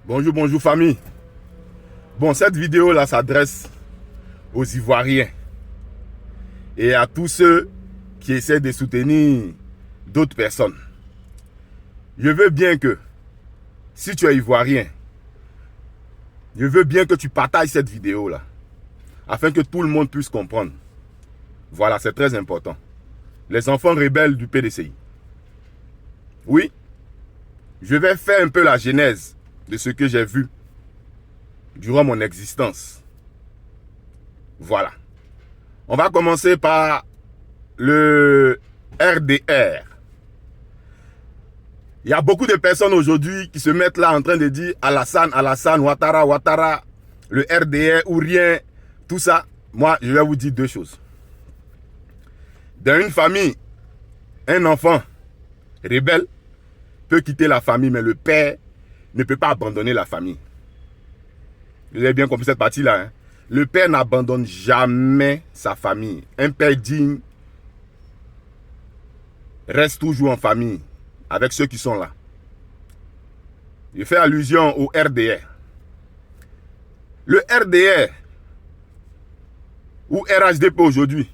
Bonjour, bonjour famille. Bon, cette vidéo là s'adresse aux Ivoiriens et à tous ceux qui essaient de soutenir d'autres personnes. Je veux bien que, si tu es Ivoirien, je veux bien que tu partages cette vidéo là, afin que tout le monde puisse comprendre. Voilà, c'est très important. Les enfants rebelles du PDCI. Oui, je vais faire un peu la genèse de ce que j'ai vu durant mon existence. Voilà. On va commencer par le RDR. Il y a beaucoup de personnes aujourd'hui qui se mettent là en train de dire Alassane, Ouattara, Ouattara, le RDR ou rien, tout ça. Moi, je vais vous dire deux choses. Dans une famille, un enfant rebelle peut quitter la famille, mais le père ne peut pas abandonner la famille. Vous avez bien compris cette partie-là. Hein? Le père n'abandonne jamais sa famille. Un père digne reste toujours en famille avec ceux qui sont là. Je fais allusion au RDR. Le RDR ou RHDP aujourd'hui,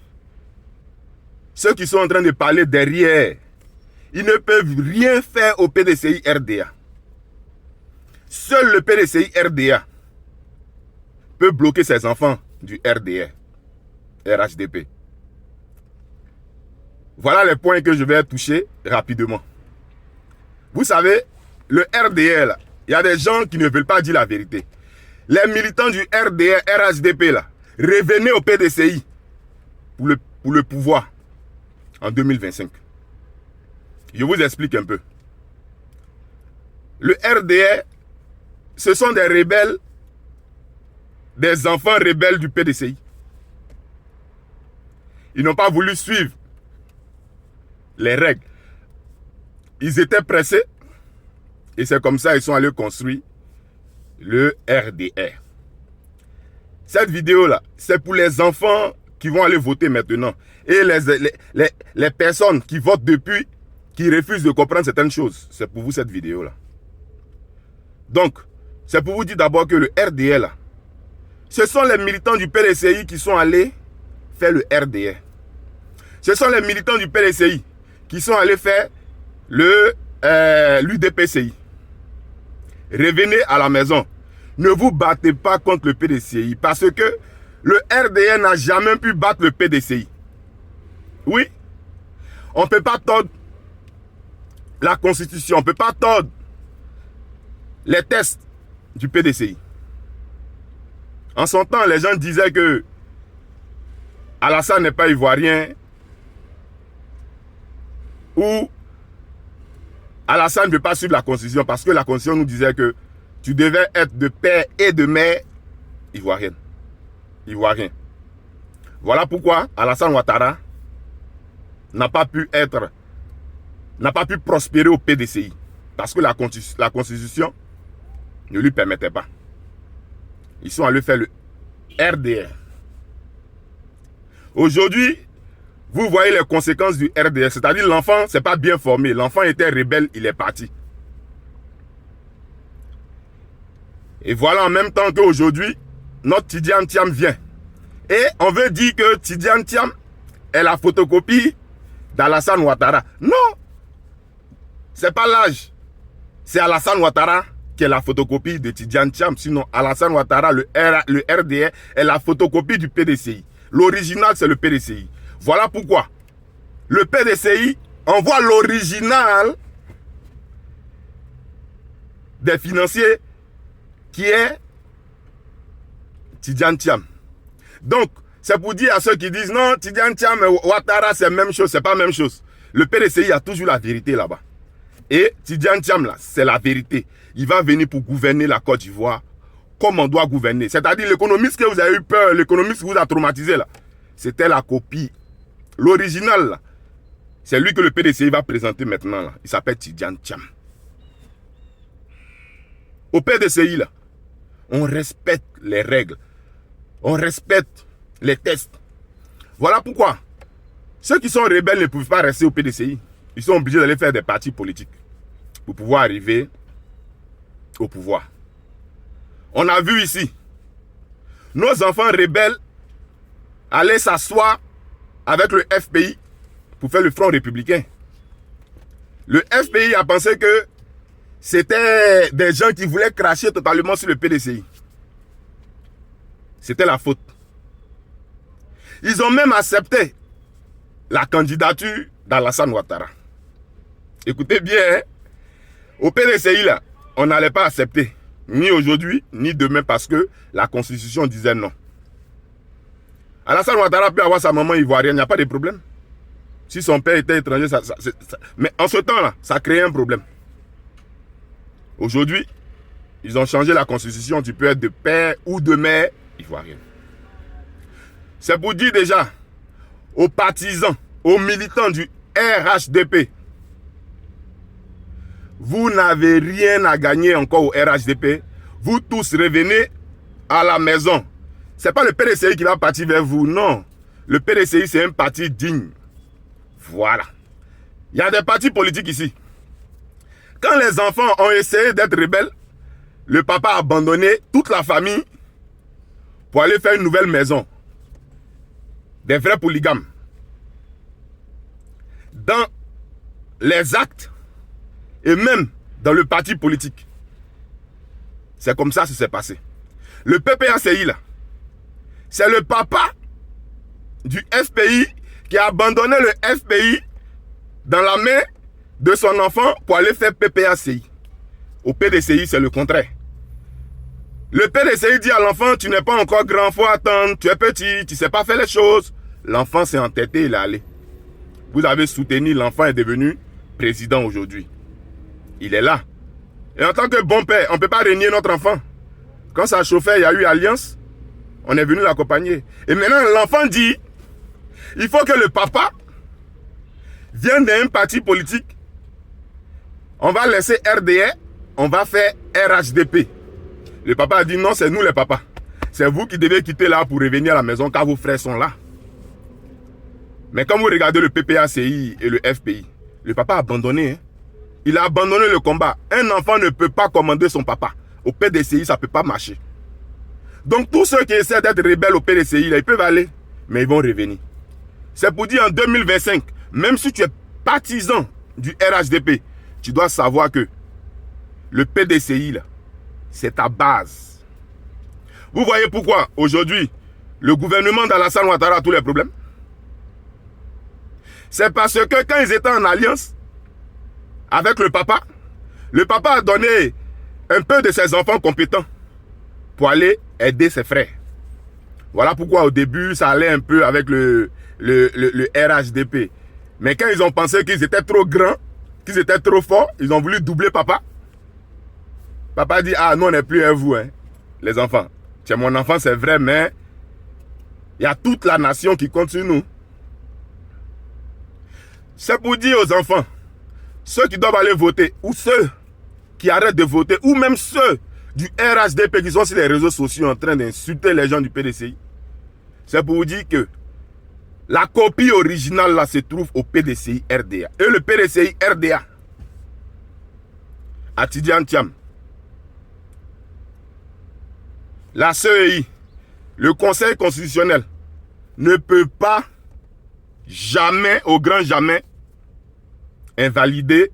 ceux qui sont en train de parler derrière, ils ne peuvent rien faire au PDCI RDA. Seul le PDCI RDA peut bloquer ses enfants du RDR, RHDP. Voilà les points que je vais toucher rapidement. Vous savez, le RDR, là, il y a des gens qui ne veulent pas dire la vérité. Les militants du RDR, RHDP, là, revenez au PDCI pour le pouvoir en 2025. Je vous explique un peu. Le RDR, ce sont des rebelles, des enfants rebelles du PDCI. Ils n'ont pas voulu suivre les règles. Ils étaient pressés et c'est comme ça qu'ils sont allés construire le RDR. Cette vidéo-là, c'est pour les enfants qui vont aller voter maintenant et les personnes qui votent depuis, qui refusent de comprendre certaines choses. C'est pour vous cette vidéo-là. Donc, c'est pour vous dire d'abord que le RDR, là, ce sont les militants du PDCI qui sont allés faire le RDR. Ce sont les militants du PDCI qui sont allés faire l'UDPCI. Revenez à la maison. Ne vous battez pas contre le PDCI parce que le RDR n'a jamais pu battre le PDCI. Oui, on ne peut pas tordre la constitution, on ne peut pas tordre les tests du PDCI. En son temps, les gens disaient que Alassane n'est pas ivoirien ou Alassane ne veut pas suivre la constitution parce que la constitution nous disait que tu devais être de père et de mère ivoirienne. Ivoirien. Voilà pourquoi Alassane Ouattara n'a pas pu prospérer au PDCI parce que la constitution ne lui permettait pas. Ils sont allés faire le RDR. Aujourd'hui, vous voyez les conséquences du RDR. C'est-à-dire l'enfant, c'est pas bien formé. L'enfant était rebelle, il est parti. Et voilà en même temps qu'aujourd'hui, notre Tidiane Thiam vient. Et on veut dire que Tidiane Thiam est la photocopie d'Alassane Ouattara. Non! C'est pas l'âge. C'est Alassane Ouattara qui est la photocopie de Tidiane Thiam. Sinon, Alassane Ouattara, le RDR, est la photocopie du PDCI. L'original, c'est le PDCI. Voilà pourquoi le PDCI envoie l'original des financiers qui est Tidiane Thiam. Donc, c'est pour dire à ceux qui disent non, Tidiane Thiam et Ouattara, c'est la même chose, c'est pas la même chose. Le PDCI a toujours la vérité là-bas. Et Tidiane Thiam, là, c'est la vérité. Il va venir pour gouverner la Côte d'Ivoire comme on doit gouverner. C'est-à-dire l'économiste que vous avez eu peur, l'économiste qui vous a traumatisé là, c'était la copie. L'original là, c'est lui que le PDCI va présenter maintenant là. Il s'appelle Tidiane Thiam. Au PDCI là, on respecte les règles. On respecte les tests. Voilà pourquoi ceux qui sont rebelles ne peuvent pas rester au PDCI. Ils sont obligés d'aller faire des partis politiques pour pouvoir arriver au pouvoir. On a vu ici, nos enfants rebelles allaient s'asseoir avec le FPI pour faire le front républicain. Le FPI a pensé que c'était des gens qui voulaient cracher totalement sur le PDCI. C'était la faute. Ils ont même accepté la candidature d'Alassane Ouattara. Écoutez bien, hein? Au PDCI, là, on n'allait pas accepter, ni aujourd'hui, ni demain, parce que la Constitution disait non. Alassane Ouattara peut avoir sa maman ivoirienne, il n'y a pas de problème. Si son père était étranger, mais en ce temps-là, ça créait un problème. Aujourd'hui, ils ont changé la Constitution, tu peux être de père ou de mère ivoirienne. C'est pour dire déjà aux partisans, aux militants du RHDP, vous n'avez rien à gagner encore au RHDP. Vous tous revenez à la maison. Ce n'est pas le PDCI qui va partir vers vous, non. Le PDCI, c'est un parti digne. Voilà. Il y a des partis politiques ici. Quand les enfants ont essayé d'être rebelles, le papa a abandonné toute la famille pour aller faire une nouvelle maison. Des vrais polygames. Dans les actes et même dans le parti politique. C'est comme ça que ça s'est passé. Le PPACI là, c'est le papa du FPI qui a abandonné le FPI dans la main de son enfant pour aller faire PPACI. Au PDCI, c'est le contraire. Le PDCI dit à l'enfant, tu n'es pas encore grand, il faut attendre, tu es petit, tu ne sais pas faire les choses. L'enfant s'est entêté, il est allé. Vous avez soutenu, l'enfant est devenu président aujourd'hui. Il est là. Et en tant que bon père, on ne peut pas régner notre enfant. Quand ça chauffait, il y a eu alliance, on est venu l'accompagner. Et maintenant, l'enfant dit, il faut que le papa vienne d'un parti politique. On va laisser RDR, on va faire RHDP. Le papa a dit non, c'est nous les papas. C'est vous qui devez quitter là pour revenir à la maison car vos frères sont là. Mais quand vous regardez le PPACI et le FPI, le papa a abandonné. Hein? Il a abandonné le combat. Un enfant ne peut pas commander son papa. Au PDCI, ça ne peut pas marcher. Donc tous ceux qui essaient d'être rebelles au PDCI, là, ils peuvent aller, mais ils vont revenir. C'est pour dire en 2025, même si tu es partisan du RHDP, tu dois savoir que le PDCI, c'est ta base. Vous voyez pourquoi aujourd'hui, le gouvernement d'Alassane Ouattara a tous les problèmes? C'est parce que quand ils étaient en alliance avec le papa a donné un peu de ses enfants compétents pour aller aider ses frères. Voilà pourquoi au début, ça allait un peu avec le RHDP. Mais quand ils ont pensé qu'ils étaient trop grands, qu'ils étaient trop forts, ils ont voulu doubler papa. Papa dit, ah non, on n'est plus à vous, hein, les enfants. C'est mon enfant, c'est vrai, mais il y a toute la nation qui compte sur nous. C'est pour dire aux enfants, ceux qui doivent aller voter, ou ceux qui arrêtent de voter, ou même ceux du RHDP qui sont sur les réseaux sociaux en train d'insulter les gens du PDCI, c'est pour vous dire que la copie originale là se trouve au PDCI RDA. Et le PDCI RDA, à Tidjane Thiam, la CEI, le Conseil constitutionnel, ne peut pas jamais, au grand jamais, invalider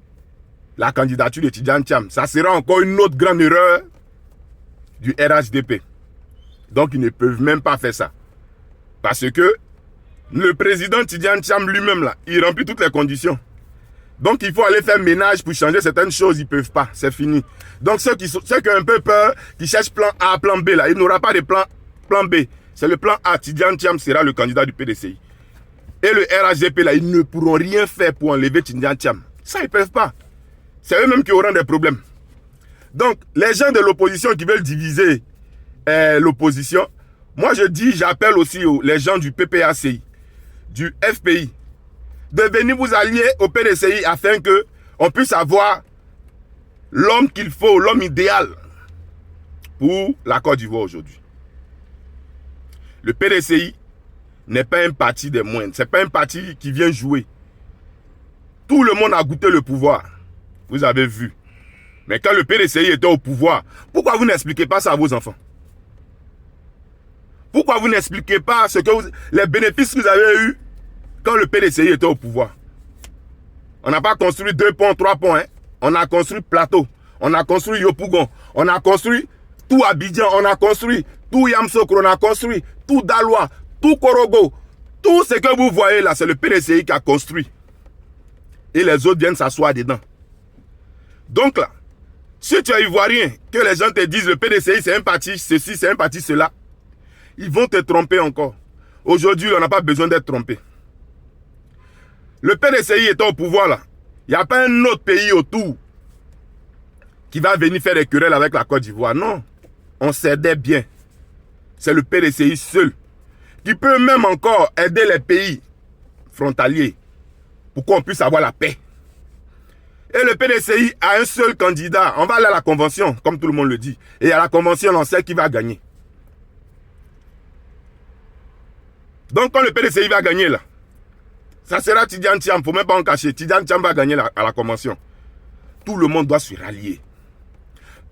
la candidature de Tidjane Thiam. Ça sera encore une autre grande erreur du RHDP. Donc ils ne peuvent même pas faire ça. Parce que le président Tidjane Thiam lui-même, là, il remplit toutes les conditions. Donc il faut aller faire ménage pour changer certaines choses, ils ne peuvent pas, c'est fini. Donc ceux qui ont un peu peur, qui cherchent plan A, plan B, là, il n'aura pas de plan B. C'est le plan A, Tidjane Thiam sera le candidat du PDCI. Et le RHDP, là, ils ne pourront rien faire pour enlever Tidjane Thiam. Ça, ils ne peuvent pas. C'est eux-mêmes qui auront des problèmes. Donc, les gens de l'opposition qui veulent diviser l'opposition, moi je dis, j'appelle aussi les gens du PPACI, du FPI, de venir vous allier au PDCI afin qu'on puisse avoir l'homme qu'il faut, l'homme idéal pour la Côte d'Ivoire aujourd'hui. Le PDCI n'est pas un parti des moindres. Ce n'est pas un parti qui vient jouer. Tout le monde a goûté le pouvoir. Vous avez vu. Mais quand le PDCI était au pouvoir, pourquoi vous n'expliquez pas ça à vos enfants? Pourquoi vous n'expliquez pas les bénéfices que vous avez eus quand le PDCI était au pouvoir? On n'a pas construit 2 ponts, 3 ponts. Hein? On a construit Plateau. On a construit Yopougon. On a construit tout Abidjan. On a construit tout Yamsokro. On a construit tout Daloa, tout Korogo. Tout ce que vous voyez là, c'est le PDCI qui a construit. Et les autres viennent s'asseoir dedans. Donc là, si tu es ivoirien, que les gens te disent le PDCI c'est un parti, ceci, c'est un parti, cela, ils vont te tromper encore. Aujourd'hui, on n'a pas besoin d'être trompé. Le PDCI étant au pouvoir là, il n'y a pas un autre pays autour qui va venir faire des querelles avec la Côte d'Ivoire. Non, on s'aidait bien. C'est le PDCI seul qui peut même encore aider les pays frontaliers pour qu'on puisse avoir la paix. Et le PDCI a un seul candidat. On va aller à la convention, comme tout le monde le dit. Et à la convention, on sait qui va gagner. Donc quand le PDCI va gagner là, ça sera Tidjane Thiam, il ne faut même pas en cacher. Tidjane Thiam va gagner à la convention. Tout le monde doit se rallier.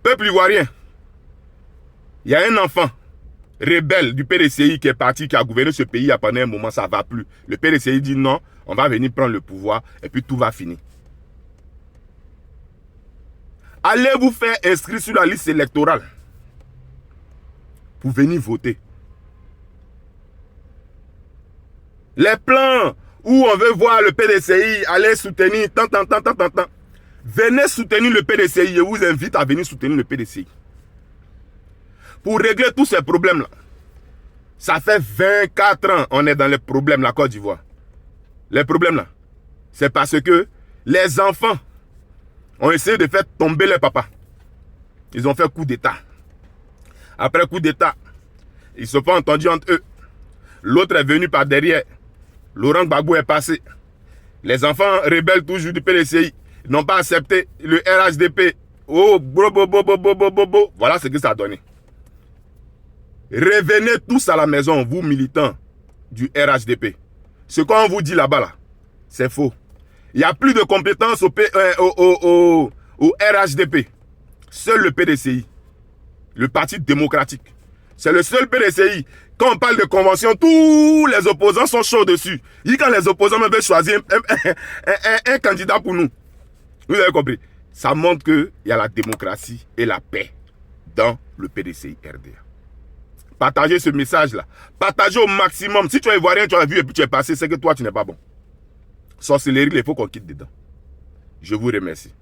Peuple ivoirien, il y a un enfant rebelle du PDCI qui est parti, qui a gouverné ce pays pendant un moment, ça ne va plus. Le PDCI dit non, on va venir prendre le pouvoir et puis tout va finir. Allez vous faire inscrire sur la liste électorale pour venir voter. Les plans où on veut voir le PDCI aller soutenir tant. Venez soutenir le PDCI. Je vous invite à venir soutenir le PDCI. Pour régler tous ces problèmes-là. Ça fait 24 ans on est dans les problèmes, la Côte d'Ivoire. Les problèmes-là, c'est parce que les enfants ont essayé de faire tomber les papas. Ils ont fait coup d'État. Après coup d'État, ils se sont entendus entre eux. L'autre est venu par derrière. Laurent Gbagbo est passé. Les enfants rebelles toujours du PDCI n'ont pas accepté le RHDP. Oh, voilà ce que ça a donné. Revenez tous à la maison, vous militants du RHDP. Ce qu'on vous dit là-bas, là, c'est faux. Il n'y a plus de compétences au RHDP. Seul le PDCI, le Parti démocratique. C'est le seul PDCI. Quand on parle de convention, tous les opposants sont chauds dessus. Et quand les opposants veulent choisir un candidat pour nous. Vous avez compris? Ça montre qu'il y a la démocratie et la paix dans le PDCI RDA. Partagez ce message-là. Partagez au maximum. Si tu es ivoirien, tu as vu et puis tu es passé, c'est que toi, tu n'es pas bon. Sorcellerie, il faut qu'on quitte dedans. Je vous remercie.